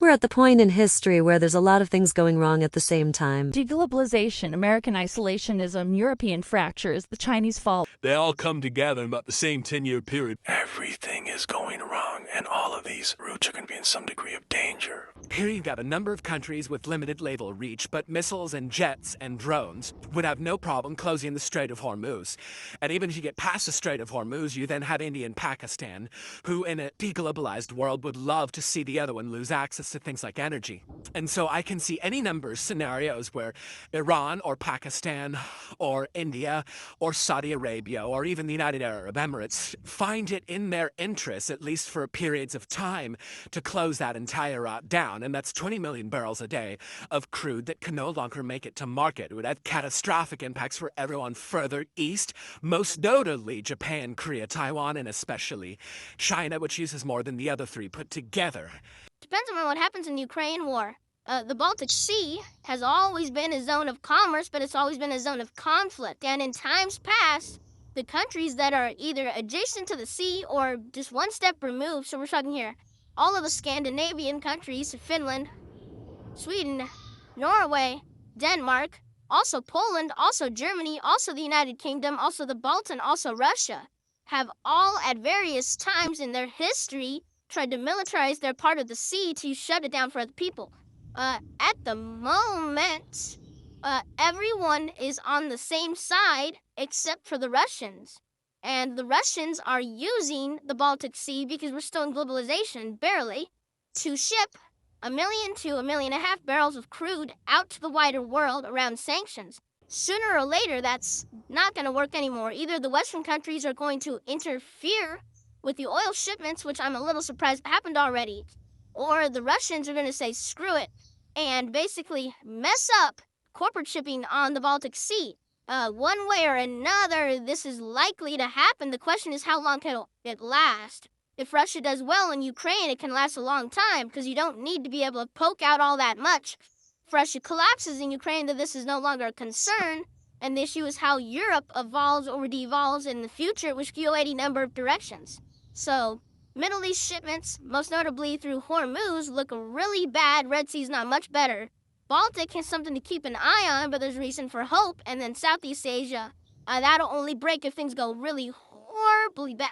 we're at the point in history where there's a lot of things going wrong at the same time. Deglobalization, American isolationism, European fractures, the Chinese fall. They all come together in about the same 10-year period. Everything is going wrong, and all of these routes are going to be in some degree of danger. Here you've got a number of countries with limited naval reach, but missiles and jets and drones would have no problem closing the Strait of Hormuz. And even if you get past the Strait of Hormuz, you then have India and Pakistan, who in a deglobalized world would love to see the other one lose access to things like energy. And so I can see any number of scenarios where Iran or Pakistan or India or Saudi Arabia or even the United Arab Emirates find it in their interest, at least for periods of time, to close that entire route down. And that's 20 million barrels a day of crude that can no longer make it to market. It would have catastrophic impacts for everyone further east, most notably Japan, Korea, Taiwan, and especially China, which uses more than the other three put together. Depends on what happens in the Ukraine war. The Baltic Sea has always been a zone of commerce, but it's always been a zone of conflict. And in times past, the countries that are either adjacent to the sea or just one step removed, so we're talking here, all of the Scandinavian countries, Finland, Sweden, Norway, Denmark, also Poland, also Germany, also the United Kingdom, also the Balkan, also Russia, have all at various times in their history tried to militarize their part of the sea to shut it down for other people. At the moment, everyone is on the same side except for the Russians. And the Russians are using the Baltic Sea, because we're still in globalization, barely, to ship 1 million to 1.5 million barrels of crude out to the wider world around sanctions. Sooner or later, that's not going to work anymore. Either the Western countries are going to interfere with the oil shipments, which I'm a little surprised happened already, or the Russians are going to say, screw it, and basically mess up corporate shipping on the Baltic Sea. One way or another, this is likely to happen. The question is, how long can it last? If Russia does well in Ukraine, it can last a long time, because you don't need to be able to poke out all that much. If Russia collapses in Ukraine, then this is no longer a concern, and the issue is how Europe evolves or devolves in the future, which could go any number of directions. So, Middle East shipments, most notably through Hormuz, look really bad. Red Sea's not much better. Baltic has something to keep an eye on, but there's reason for hope. And then Southeast Asia, that'll only break if things go really horribly bad.